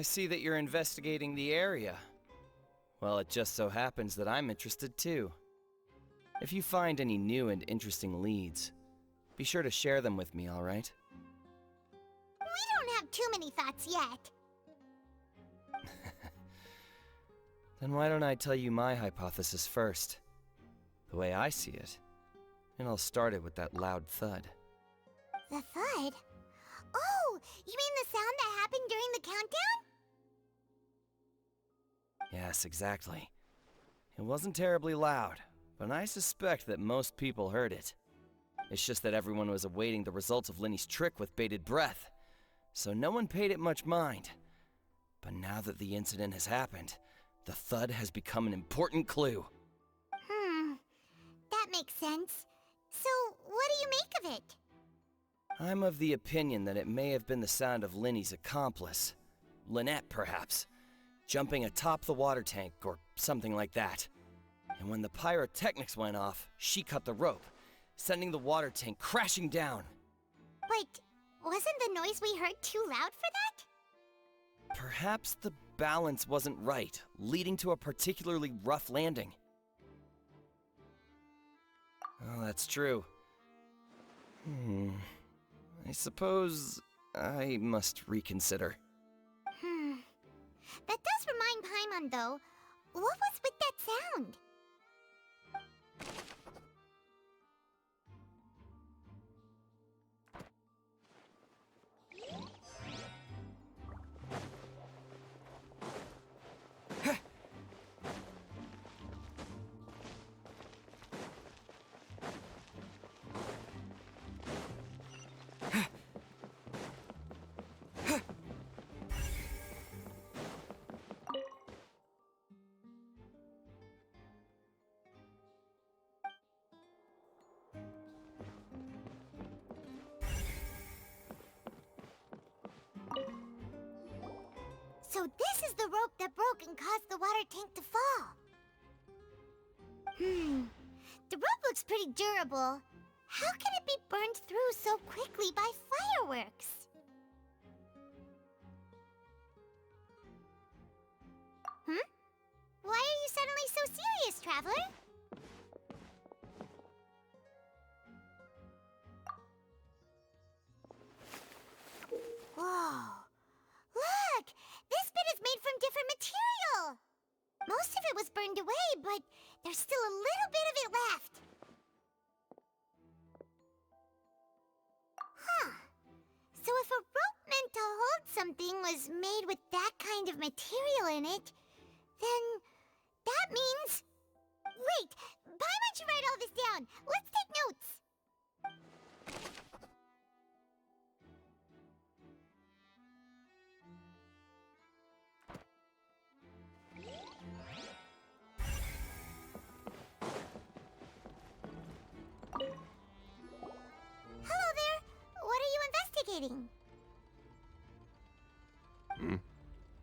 I see that you're investigating the area. Well, it just so happens that I'm interested too. If you find any new and interesting leads, be sure to share them with me, alright? We don't have too many thoughts yet. Then why don't I tell you my hypothesis first? The way I see it. And I'll start it with that loud thud. The thud? Oh, you mean the sound that happened during the countdown? Yes, exactly. It wasn't terribly loud, but I suspect that most people heard it. It's just that everyone was awaiting the results of Linny's trick with bated breath, so no one paid it much mind. But now that the incident has happened, the thud has become an important clue. That makes sense. So, what do you make of it? I'm of the opinion that it may have been the sound of Linny's accomplice, Lynette perhaps, jumping atop the water tank or something like that. And when the pyrotechnics went off, she cut the rope, sending the water tank crashing down. But wasn't the noise we heard too loud for that? Perhaps the balance wasn't right, leading to a particularly rough landing. Oh, that's true. I suppose I must reconsider. That does remind Paimon, though. What was with that sound? So this is the rope that broke and caused the water tank to fall. The rope looks pretty durable. How can it be burned through so quickly by fireworks? Why are you suddenly so serious, Traveler? Whoa! Look! This bit is made from different material! Most of it was burned away, but there's still a little bit of it left. So if a rope meant to hold something was made with that kind of material in it, then that means... Wait! Paimon should write all this down! Let's take notes! Hello there! What are you investigating?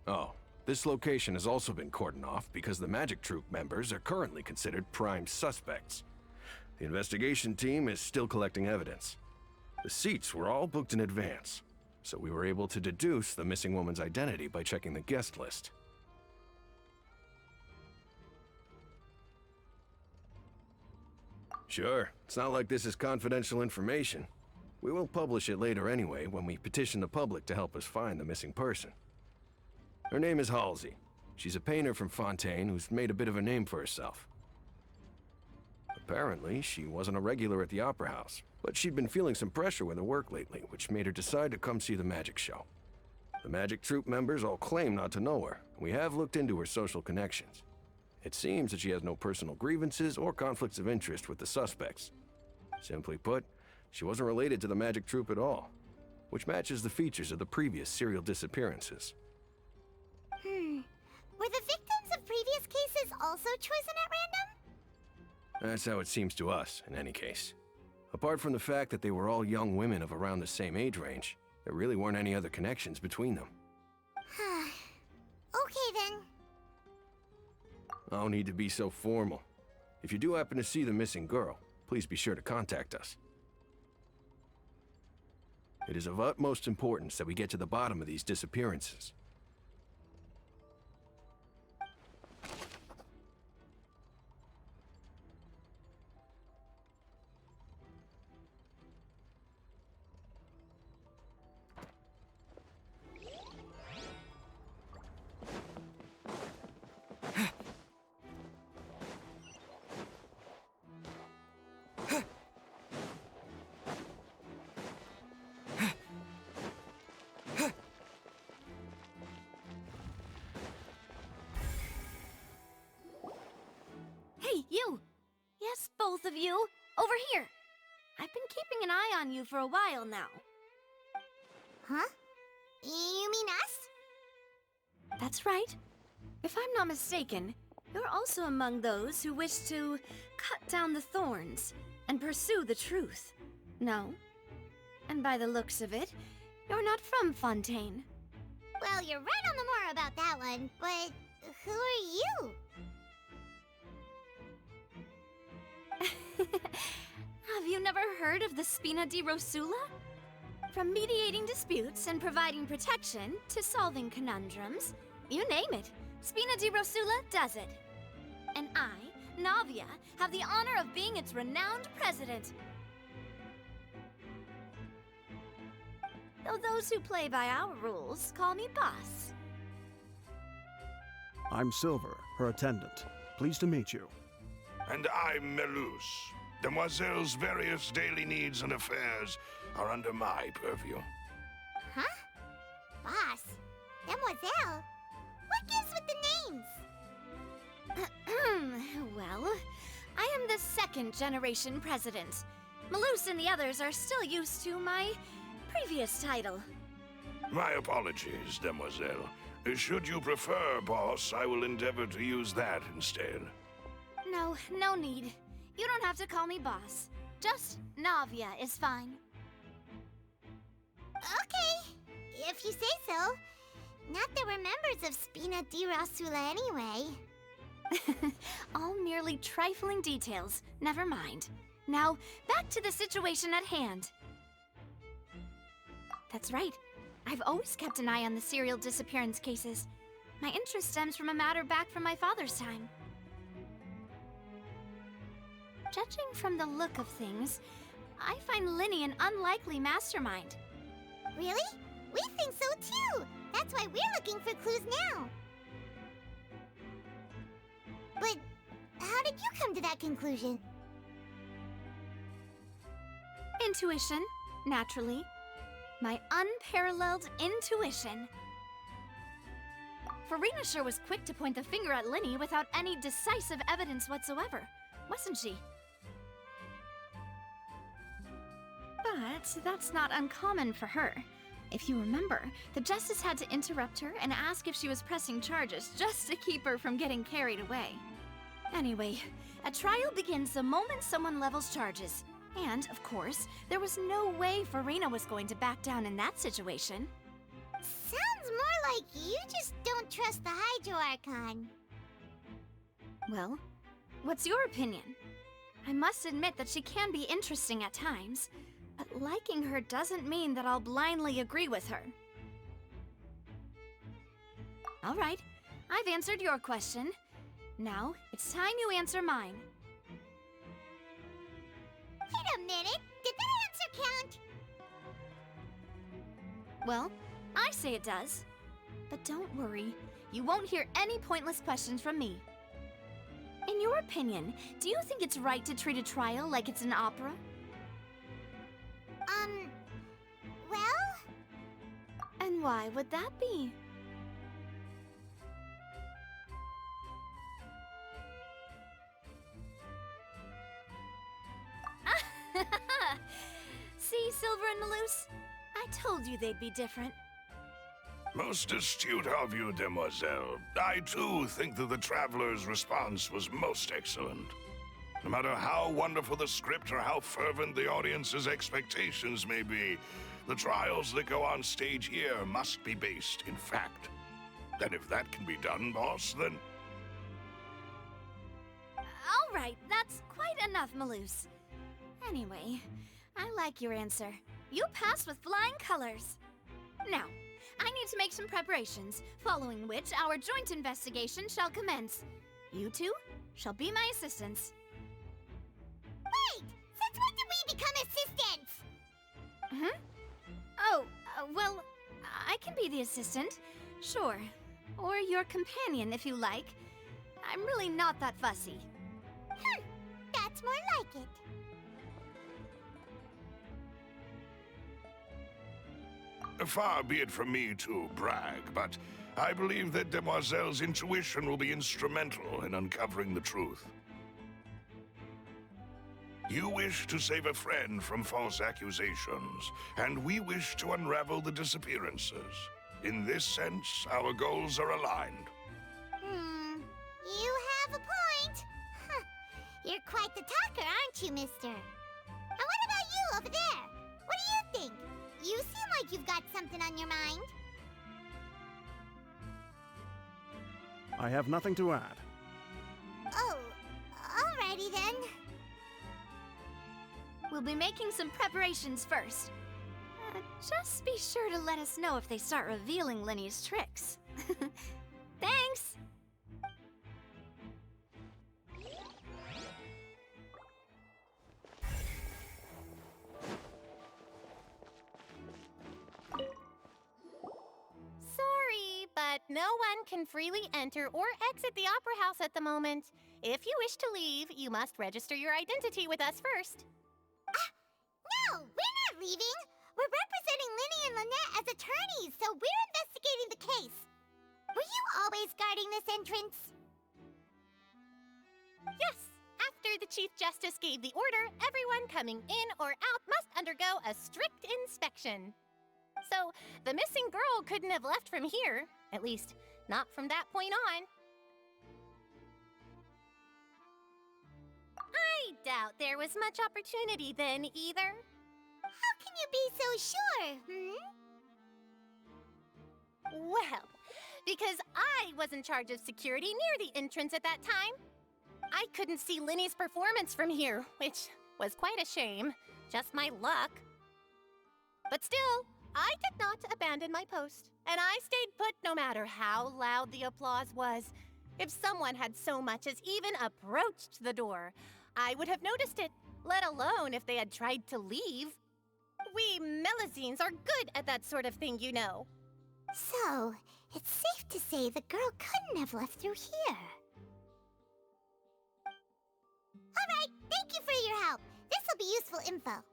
Oh, this location has also been cordoned off because the Magic Troop members are currently considered prime suspects. The investigation team is still collecting evidence. The seats were all booked in advance, so we were able to deduce the missing woman's identity by checking the guest list. Sure, it's not like this is confidential information. We will publish it later anyway when we petition the public to help us find the missing person. Her name is Halsey. She's a painter from Fontaine who's made a bit of a name for herself. Apparently, she wasn't a regular at the Opera House, but she'd been feeling some pressure with her work lately, which made her decide to come see the magic show. The Magic Troop members all claim not to know her, and we have looked into her social connections. It seems that she has no personal grievances or conflicts of interest with the suspects. Simply put, she wasn't related to the Magic Troop at all, which matches the features of the previous serial disappearances. Were the victims of previous cases also chosen at random? That's how it seems to us, in any case. Apart from the fact that they were all young women of around the same age range, there really weren't any other connections between them. Okay then. No need to be so formal. If you do happen to see the missing girl, please be sure to contact us. It is of utmost importance that we get to the bottom of these disappearances. You. Yes, both of you. Over here. I've been keeping an eye on you for a while now. Huh? You mean us? That's right. If I'm not mistaken, you're also among those who wish to cut down the thorns and pursue the truth. No? And by the looks of it, you're not from Fontaine. Well, you're right on the more about that one, but who are you? Have you never heard of the Spina di Rosula? From mediating disputes and providing protection to solving conundrums, you name it, Spina di Rosula does it. And I, Navia, have the honor of being its renowned president. Though those who play by our rules call me boss. I'm Silver, her attendant. Pleased to meet you. And I'm Melus. Demoiselle's various daily needs and affairs are under my purview. Huh? Boss? Demoiselle? What gives with the names? Well, I am the second generation president. Melus and the others are still used to my previous title. My apologies, Demoiselle. Should you prefer, boss, I will endeavor to use that instead. No, no need. You don't have to call me boss. Just Navia is fine. Okay, if you say so. Not that we're members of Spina di Rosula anyway. All merely trifling details. Never mind. Now, back to the situation at hand. That's right. I've always kept an eye on the serial disappearance cases. My interest stems from a matter back from my father's time. Judging from the look of things, I find Linny an unlikely mastermind. Really? We think so too! That's why we're looking for clues now. But how did you come to that conclusion? Intuition, naturally. My unparalleled intuition. Farina sure was quick to point the finger at Linny without any decisive evidence whatsoever, wasn't she? But that's not uncommon for her. If you remember, the Justice had to interrupt her and ask if she was pressing charges just to keep her from getting carried away. Anyway, a trial begins the moment someone levels charges. And, of course, there was no way Farina was going to back down in that situation. Sounds more like you just don't trust the Hydro-Archon. Well, what's your opinion? I must admit that she can be interesting at times, but liking her doesn't mean that I'll blindly agree with her. All right, I've answered your question. Now, it's time you answer mine. Wait a minute, did that answer count? Well, I say it does. But don't worry, you won't hear any pointless questions from me. In your opinion, do you think it's right to treat a trial like it's an opera? Well? And why would that be? See, Silver and Melus? I told you they'd be different. Most astute of you, Demoiselle. I, too, think that the Traveler's response was most excellent. No matter how wonderful the script or how fervent the audience's expectations may be, the trials that go on stage here must be based in fact. And if that can be done, boss, then... All right, that's quite enough, Melus. Anyway, I like your answer. You passed with flying colors. Now, I need to make some preparations, following which our joint investigation shall commence. You two shall be my assistants. Wait! Since when did we become assistants? Hmm? Oh, well, I can be the assistant, sure. Or your companion, if you like. I'm really not that fussy. That's more like it. Far be it from me to brag, but I believe that Demoiselle's intuition will be instrumental in uncovering the truth. You wish to save a friend from false accusations, and we wish to unravel the disappearances. In this sense, our goals are aligned. You have a point. Huh. You're quite the talker, aren't you, mister? And what about you over there? What do you think? You seem like you've got something on your mind. I have nothing to add. Oh, alrighty then. We'll be making some preparations first. Just be sure to let us know if they start revealing Linny's tricks. Thanks! Sorry, but no one can freely enter or exit the Opera House at the moment. If you wish to leave, you must register your identity with us first. No, we're not leaving. We're representing Linny and Lynette as attorneys, so we're investigating the case. Were you always guarding this entrance? Yes, after the Chief Justice gave the order, everyone coming in or out must undergo a strict inspection. So, the missing girl couldn't have left from here. At least, not from that point on. I doubt there was much opportunity then, either. How can you be so sure, Well, because I was in charge of security near the entrance at that time. I couldn't see Linny's performance from here, which was quite a shame. Just my luck. But still, I did not abandon my post, and I stayed put no matter how loud the applause was. If someone had so much as even approached the door, I would have noticed it, let alone if they had tried to leave. We Melusines are good at that sort of thing, you know. So, it's safe to say the girl couldn't have left through here. Alright, thank you for your help. This'll be useful info.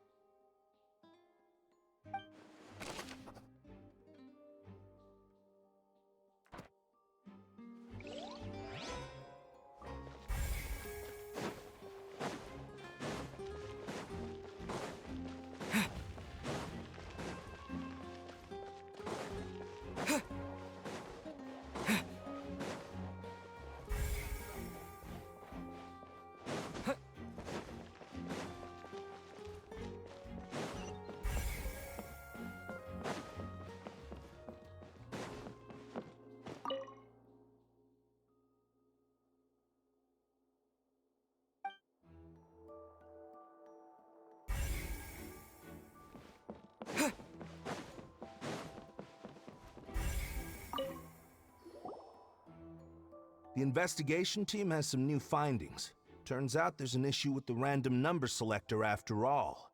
The investigation team has some new findings. Turns out there's an issue with the random number selector after all.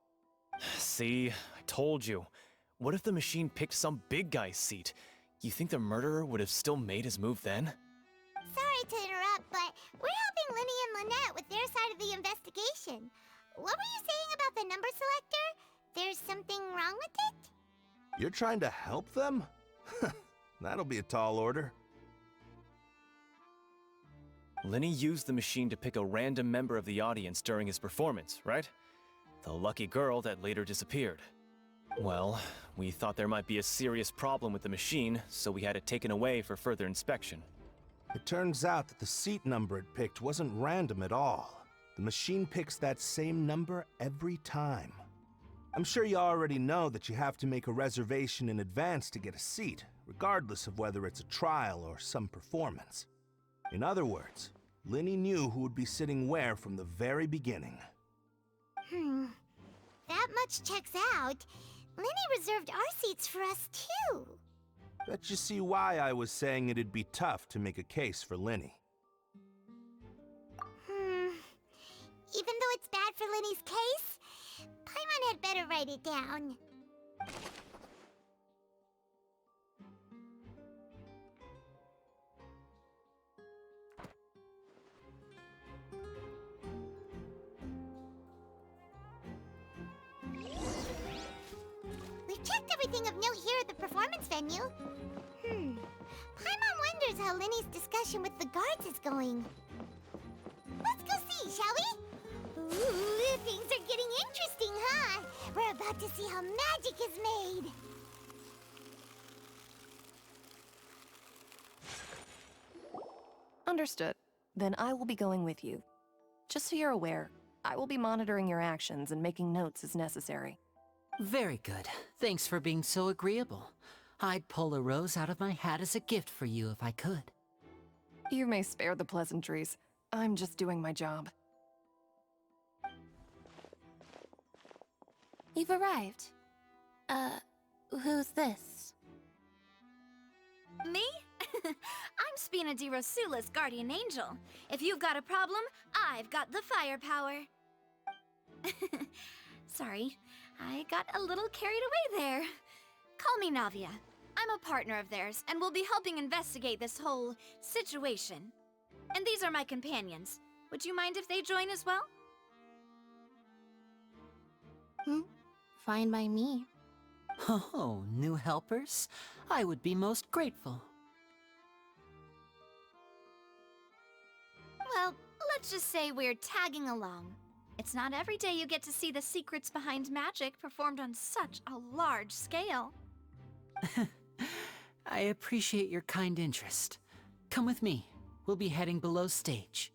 See, I told you. What if the machine picked some big guy's seat? You think the murderer would have still made his move then? Sorry to interrupt, but we're helping Linny and Lynette with their side of the investigation. What were you saying about the number selector? There's something wrong with it? You're trying to help them? That'll be a tall order. Linny used the machine to pick a random member of the audience during his performance, right? The lucky girl that later disappeared. Well, we thought there might be a serious problem with the machine, so we had it taken away for further inspection. It turns out that the seat number it picked wasn't random at all. The machine picks that same number every time. I'm sure you already know that you have to make a reservation in advance to get a seat, regardless of whether it's a trial or some performance. In other words, Linny knew who would be sitting where from the very beginning. That much checks out. Linny reserved our seats for us, too. Bet you see why I was saying it'd be tough to make a case for Linny. Even though it's bad for Linny's case, Paimon had better write it down. We've checked everything of note here at the performance venue. Paimon wonders how Linny's discussion with the guards is going. Let's go see, shall we? Ooh, things are getting interesting, huh? We're about to see how magic is made. Understood. Then I will be going with you. Just so you're aware, I will be monitoring your actions and making notes as necessary. Very good. Thanks for being so agreeable. I'd pull a rose out of my hat as a gift for you if I could. You may spare the pleasantries. I'm just doing my job. You've arrived. Who's this? Me? I'm Spina di Rosula's guardian angel. If you've got a problem, I've got the firepower. Sorry, I got a little carried away there. Call me Navia. I'm a partner of theirs, and will be helping investigate this whole situation. And these are my companions. Would you mind if they join as well? Fine by me. Oh, new helpers? I would be most grateful. Well, let's just say we're tagging along. It's not every day you get to see the secrets behind magic performed on such a large scale. I appreciate your kind interest. Come with me. We'll be heading below stage.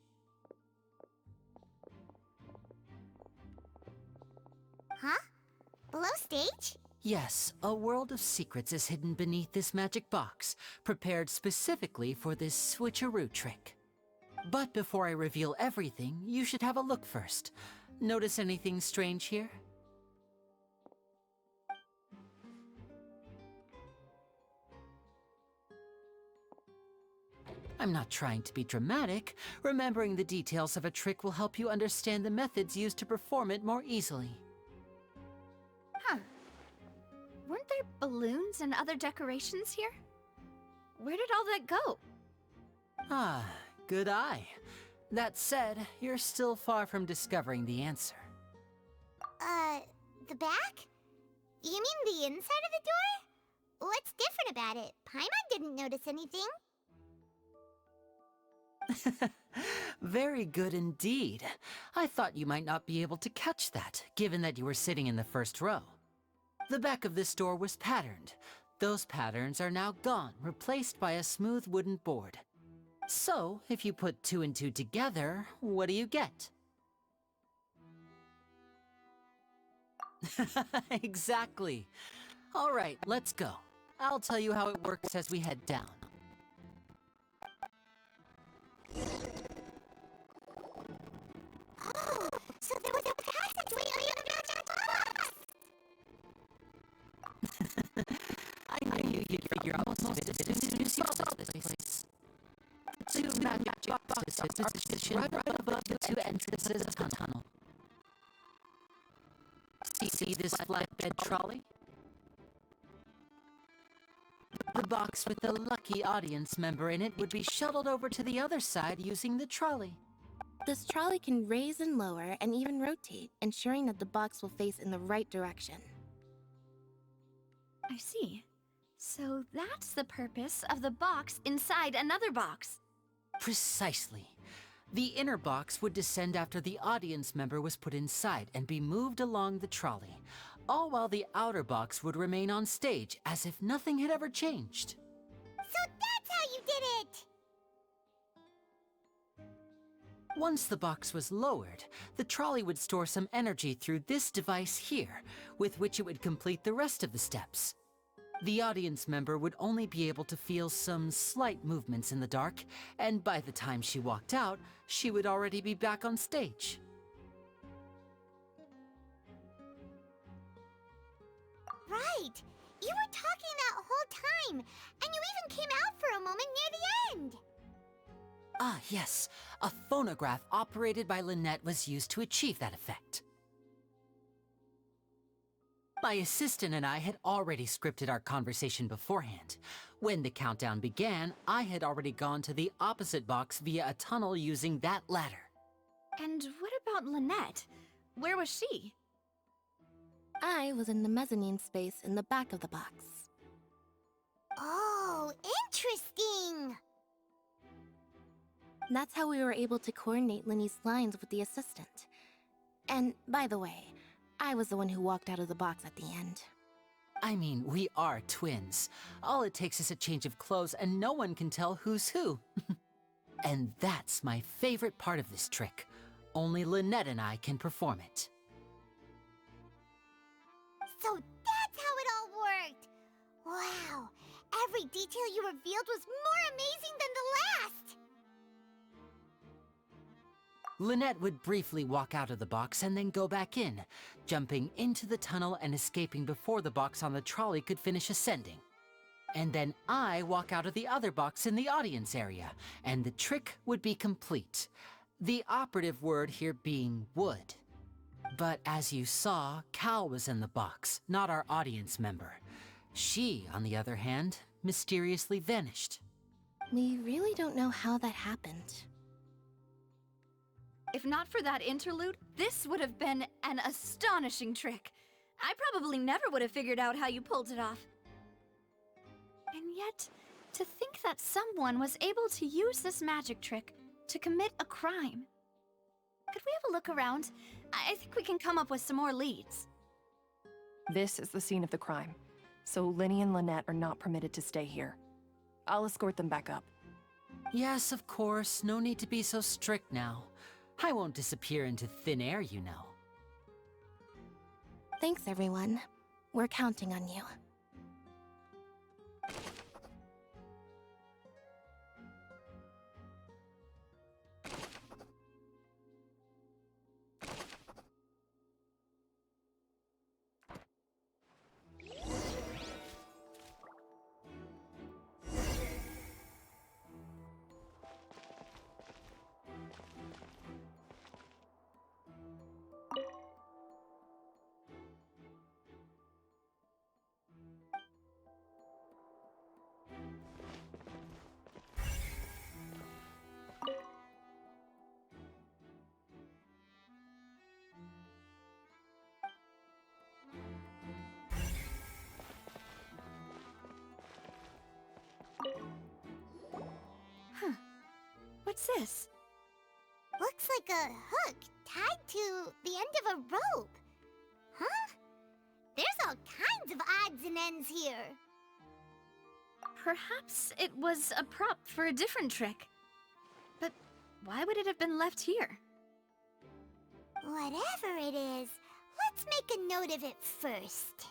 Huh? Below stage? Yes, a world of secrets is hidden beneath this magic box, prepared specifically for this switcheroo trick. But before I reveal everything, you should have a look first. Notice anything strange here? I'm not trying to be dramatic. Remembering the details of a trick will help you understand the methods used to perform it more easily. Huh. Weren't there balloons and other decorations here? Where did all that go? Ah, good eye. That said, you're still far from discovering the answer. The back? You mean the inside of the door? What's different about it? Paimon didn't notice anything. Very good indeed. I thought you might not be able to catch that, given that you were sitting in the first row. The back of this door was patterned. Those patterns are now gone, replaced by a smooth wooden board. So, if you put 2 and 2 together, what do you get? Exactly. All right, let's go. I'll tell you how it works as we head down. Oh, so there was a passageway underneath that box! I knew you'd figure out most of it as soon as you saw this place. The 2 magic boxes are positioned right above the 2 entrances of the tunnel. See this flatbed trolley? The box with the lucky audience member in it would be shuttled over to the other side using the trolley. This trolley can raise and lower and even rotate, ensuring that the box will face in the right direction. I see. So that's the purpose of the box inside another box. Precisely. The inner box would descend after the audience member was put inside and be moved along the trolley, all while the outer box would remain on stage as if nothing had ever changed. So that's how you did it! Once the box was lowered, the trolley would store some energy through this device here, with which it would complete the rest of the steps. The audience member would only be able to feel some slight movements in the dark, and by the time she walked out, she would already be back on stage. Right! You were talking that whole time, and you even came out for a moment near the end! Ah, yes. A phonograph operated by Lynette was used to achieve that effect. My assistant and I had already scripted our conversation beforehand. When the countdown began, I had already gone to the opposite box via a tunnel using that ladder. And what about Lynette? Where was she? I was in the mezzanine space in the back of the box. Oh, interesting! That's how we were able to coordinate Linny's lines with the assistant. And by the way, I was the one who walked out of the box at the end. I mean, we are twins. All it takes is a change of clothes and no one can tell who's who. And that's my favorite part of this trick. Only Lynette and I can perform it. So that's how it all worked! Wow! Every detail you revealed was more amazing than the last! Lynette would briefly walk out of the box and then go back in, jumping into the tunnel and escaping before the box on the trolley could finish ascending. And then I walk out of the other box in the audience area, and the trick would be complete. The operative word here being would. But as you saw, Cal was in the box, not our audience member. She, on the other hand, mysteriously vanished. We really don't know how that happened. If not for that interlude, this would have been an astonishing trick. I probably never would have figured out how you pulled it off. And yet, to think that someone was able to use this magic trick to commit a crime. Could we have a look around? I think we can come up with some more leads. This is the scene of the crime, so Linny and Lynette are not permitted to stay here. I'll escort them back up. Yes, of course. No need to be so strict now. I won't disappear into thin air, you know. Thanks, everyone. We're counting on you. What's this? Looks like a hook tied to the end of a rope. Huh? There's all kinds of odds and ends here. Perhaps it was a prop for a different trick. But why would it have been left here? Whatever it is, let's make a note of it first.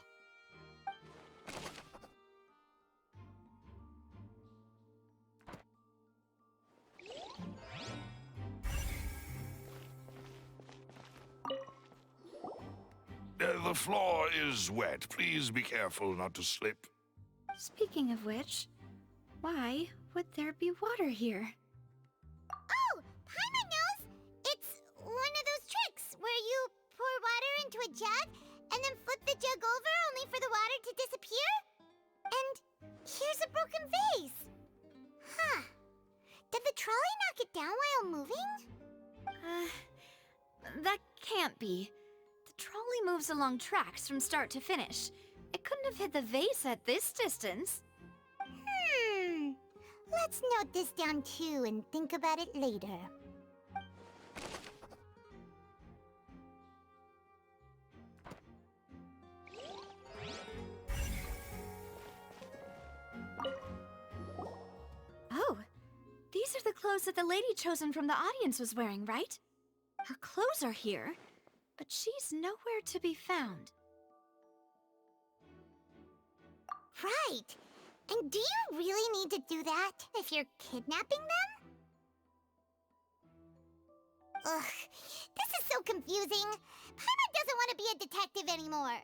The floor is wet. Please be careful not to slip. Speaking of which, why would there be water here? Oh, Paimon knows! It's one of those tricks where you pour water into a jug and then flip the jug over only for the water to disappear. And here's a broken vase. Huh. Did the trolley knock it down while moving? That can't be. The trolley moves along tracks from start to finish. It couldn't have hit the vase at this distance. Let's note this down too and think about it later. Oh, these are the clothes that the lady chosen from the audience was wearing, right? Her clothes are here, but she's nowhere to be found. Right. And do you really need to do that if you're kidnapping them? Ugh, this is so confusing. Paimon doesn't want to be a detective anymore.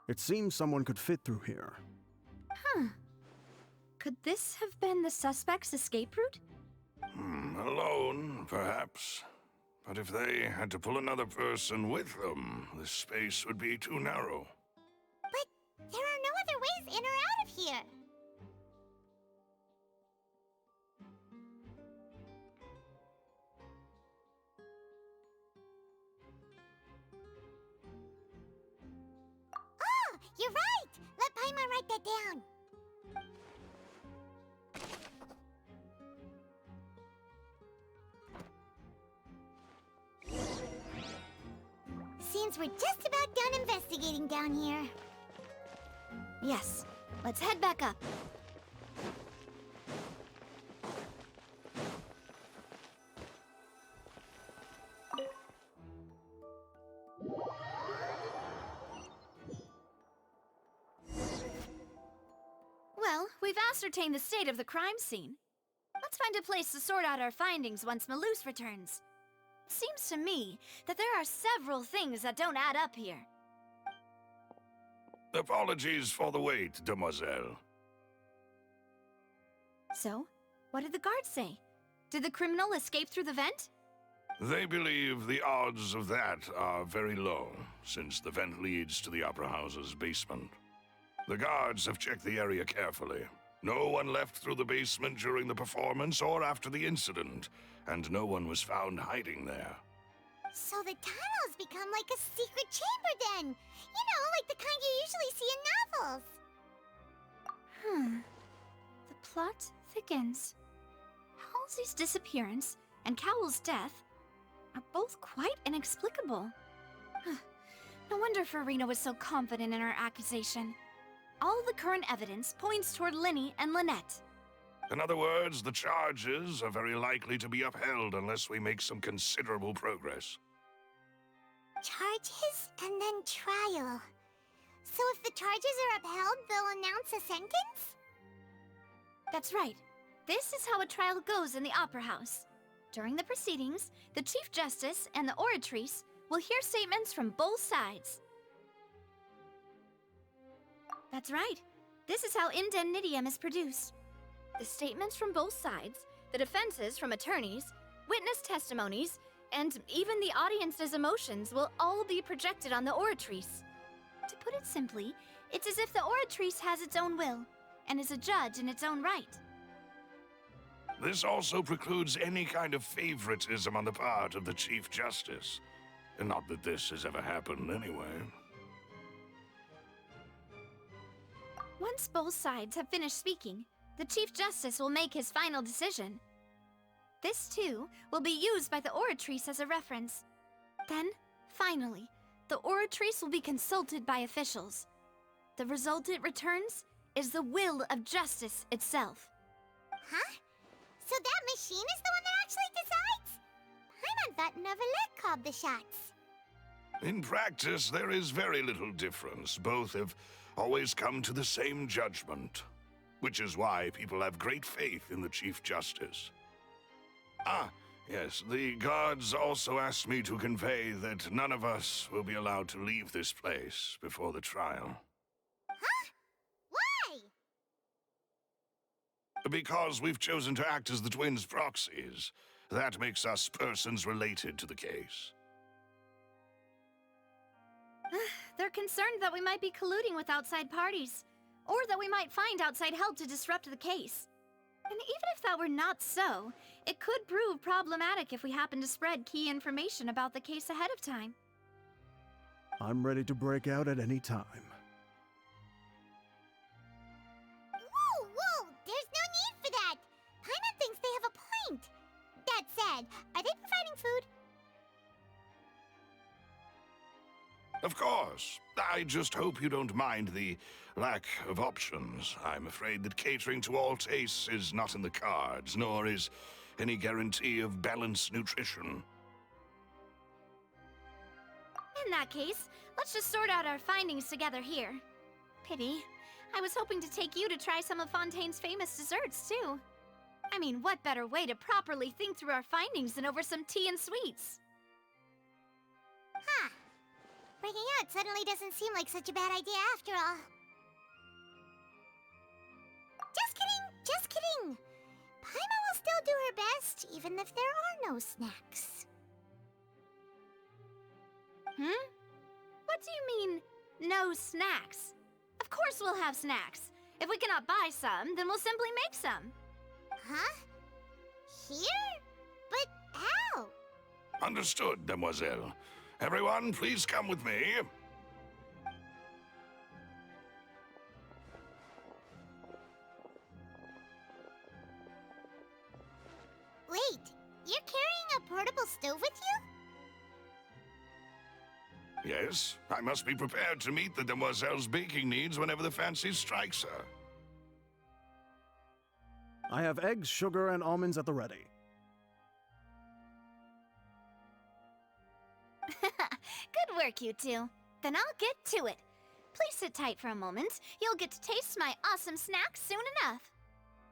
It seems someone could fit through here. Huh. Could this have been the suspect's escape route? Alone, perhaps. But if they had to pull another person with them, the space would be too narrow. But there are no other ways in or out of here. Oh, you're right! Let Paimon write that down. Seems we're just about done investigating down here. Yes. Let's head back up. Well, we've ascertained the state of the crime scene. Let's find a place to sort out our findings once Malus returns. Seems to me that there are several things that don't add up here. Apologies for the wait, demoiselle. So, what did the guards say? Did the criminal escape through the vent? They believe the odds of that are very low, since the vent leads to the Opera House's basement. The guards have checked the area carefully. No one left through the basement during the performance or after the incident, and no one was found hiding there. So the tunnels become like a secret chamber then! You know, like the kind you usually see in novels! The plot thickens. Halsey's disappearance and Cowell's death are both quite inexplicable. No wonder Farina was so confident in her accusation. All the current evidence points toward Linny and Lynette. In other words, the charges are very likely to be upheld unless we make some considerable progress. Charges and then trial. So if the charges are upheld, they'll announce a sentence? That's right. This is how a trial goes in the Opera House. During the proceedings, the Chief Justice and the Oratrice will hear statements from both sides. That's right. This is how indemnitium is produced. The statements from both sides, the defenses from attorneys, witness testimonies, and even the audience's emotions will all be projected on the Oratrice. To put it simply, it's as if the Oratrice has its own will, and is a judge in its own right. This also precludes any kind of favoritism on the part of the Chief Justice. And not that this has ever happened anyway. Once both sides have finished speaking, the Chief Justice will make his final decision. This, too, will be used by the Oratrice as a reference. Then, finally, the Oratrice will be consulted by officials. The result it returns is the will of justice itself. Huh? So that machine is the one that actually decides? Paimon thought Neverlet called the shots. In practice, there is very little difference. Both have always come to the same judgment, which is why people have great faith in the Chief Justice. Ah, yes, the guards also asked me to convey that none of us will be allowed to leave this place before the trial. Huh? Why? Because we've chosen to act as the twins' proxies. That makes us persons related to the case. They're concerned that we might be colluding with outside parties, or that we might find outside help to disrupt the case. And even if that were not so, it could prove problematic if we happen to spread key information about the case ahead of time. I'm ready to break out at any time. Whoa, whoa! There's no need for that! Paimon thinks they have a point. That said, are they providing food? Of course. I just hope you don't mind the lack of options. I'm afraid that catering to all tastes is not in the cards, nor is any guarantee of balanced nutrition. In that case, let's just sort out our findings together here. Pity. I was hoping to take you to try some of Fontaine's famous desserts, too. I mean, what better way to properly think through our findings than over some tea and sweets? Huh. Breaking out suddenly doesn't seem like such a bad idea after all. Just kidding, just kidding. Paimon will still do her best, even if there are no snacks. What do you mean, no snacks? Of course we'll have snacks. If we cannot buy some, then we'll simply make some. Huh? Here? But how? Understood, demoiselle. Everyone, please come with me. Wait, you're carrying a portable stove with you? Yes, I must be prepared to meet the demoiselle's baking needs whenever the fancy strikes her. I have eggs, sugar, and almonds at the ready. Good work, you two. Then I'll get to it. Please sit tight for a moment. You'll get to taste my awesome snack soon enough.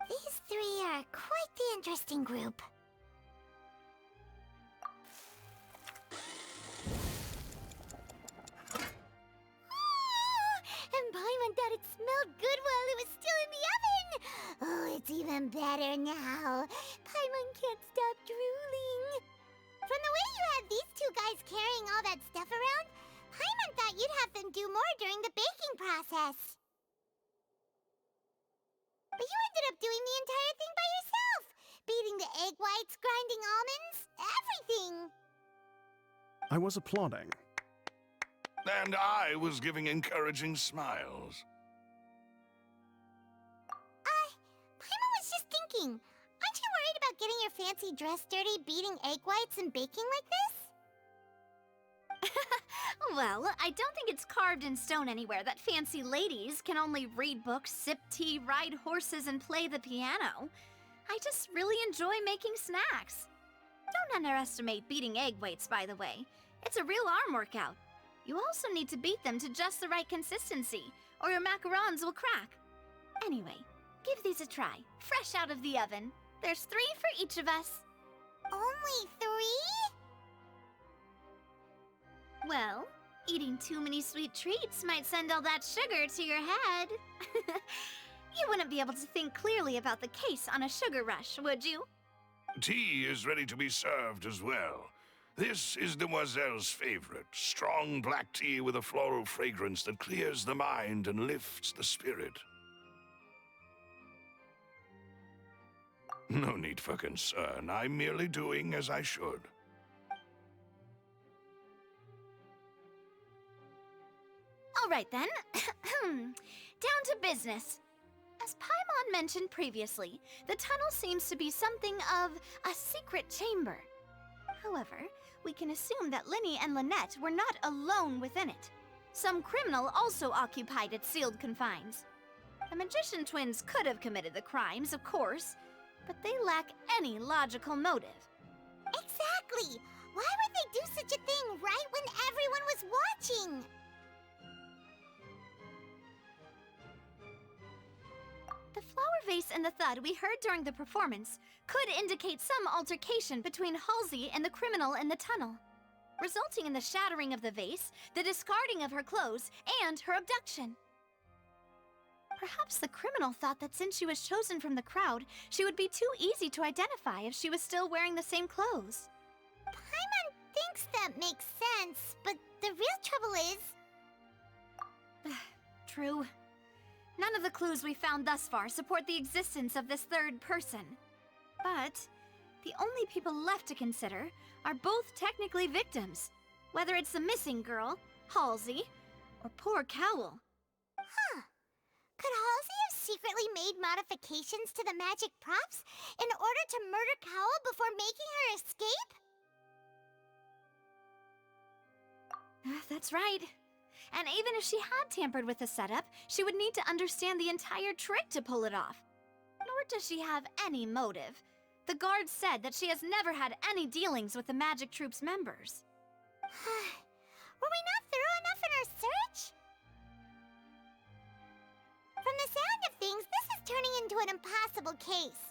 These three are quite the interesting group. And Paimon thought it smelled good while it was still in the oven! Oh, it's even better now. Paimon can't stop drooling. From the way you had these two guys carrying all that stuff around, Paimon thought you'd have them do more during the baking process. But you ended up doing the entire thing by yourself! Beating the egg whites, grinding almonds, everything! I was applauding. And I was giving encouraging smiles. Paimon was just thinking, aren't you worried about getting your fancy dress dirty beating egg whites and baking like this? Well, I don't think it's carved in stone anywhere that fancy ladies can only read books, sip tea, ride horses, and play the piano. I just really enjoy making snacks. Don't underestimate beating egg whites, by the way. It's a real arm workout. You also need to beat them to just the right consistency, or your macarons will crack. Anyway, give these a try, fresh out of the oven. There's 3 for each of us. Only 3? Well, eating too many sweet treats might send all that sugar to your head. You wouldn't be able to think clearly about the case on a sugar rush, would you? Tea is ready to be served as well. This is Demoiselle's favorite, strong black tea with a floral fragrance that clears the mind and lifts the spirit. No need for concern. I'm merely doing as I should. All right then. Down to business. As Paimon mentioned previously, the tunnel seems to be something of a secret chamber. However, we can assume that Linny and Lynette were not alone within it. Some criminal also occupied its sealed confines. The magician twins could have committed the crimes, of course, but they lack any logical motive. Exactly! Why would they do such a thing right when everyone was watching? The flower vase and the thud we heard during the performance could indicate some altercation between Halsey and the criminal in the tunnel, resulting in the shattering of the vase, the discarding of her clothes, and her abduction. Perhaps the criminal thought that since she was chosen from the crowd, she would be too easy to identify if she was still wearing the same clothes. Paimon thinks that makes sense, but the real trouble is... True. None of the clues we found thus far support the existence of this third person. But the only people left to consider are both technically victims, whether it's the missing girl, Halsey, or poor Cowell. Huh. Could Halsey have secretly made modifications to the magic props in order to murder Cowell before making her escape? That's right. And even if she had tampered with the setup, she would need to understand the entire trick to pull it off. Nor does she have any motive. The guard said that she has never had any dealings with the magic troop's members. Were we not thorough enough in our search? From the sound of things, this is turning into an impossible case.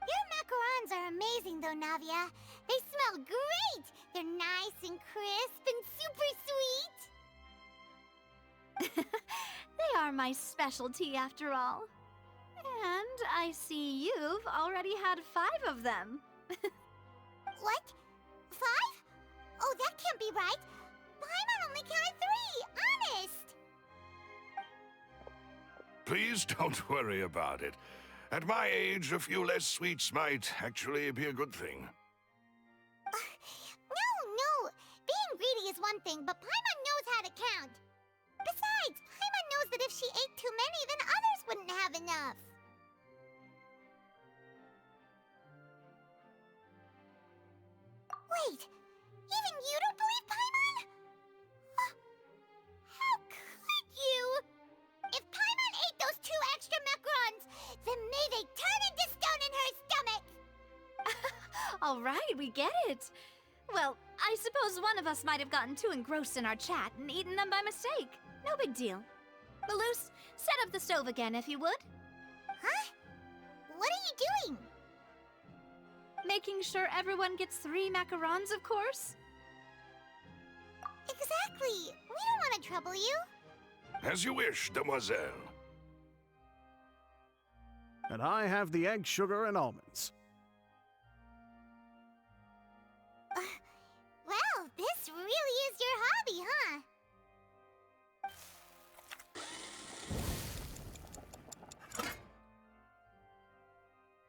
Your macarons are amazing though, Navia. They smell great! They're nice and crisp and super sweet. They are my specialty after all. And I see you've already had 5 of them. What? 5? Oh, that can't be right. Paimon only counted 3, honest! Please don't worry about it. At my age, a few less sweets might actually be a good thing. No. Being greedy is one thing, but Paimon knows how to count. Besides, Paimon knows that if she ate too many, then others wouldn't have enough. Wait, even you don't believe Paimon? How could you? If Paimon ate those 2 extra macarons, then may they turn into stone in her stomach! All right, we get it. Well, I suppose one of us might have gotten too engrossed in our chat and eaten them by mistake. No big deal. Malus, set up the stove again if you would. Huh? What are you doing? Making sure everyone gets 3 macarons, of course. Exactly. We don't want to trouble you. As you wish, demoiselle. And I have the egg, sugar, and almonds. Well, this really is your hobby, huh?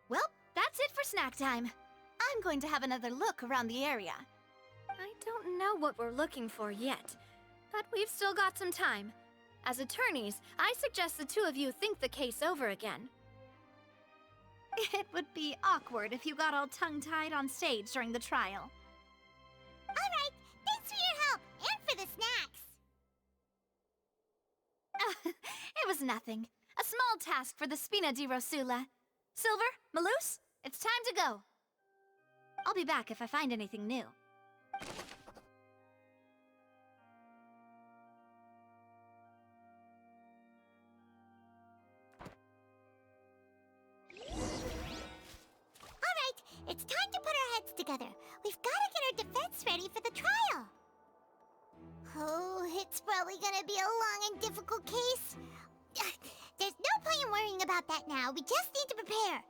Well, that's it for snack time. I'm going to have another look around the area. I don't know what we're looking for yet, but we've still got some time. As attorneys, I suggest the 2 of you think the case over again. It would be awkward if you got all tongue-tied on stage during the trial. All right, thanks for your help, and for the snacks. It was nothing. A small task for the Spina di Rosula. Silver, Malus, it's time to go. I'll be back if I find anything new. All right, it's time to put our heads together. We've got to get our defense ready for the trial. Oh, it's probably gonna be a long and difficult case. There's no point in worrying about that now. We just need to prepare.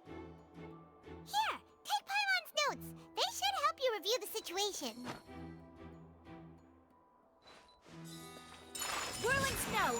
Here, take Paimon's notes. They should help you review the situation. Whirling snow!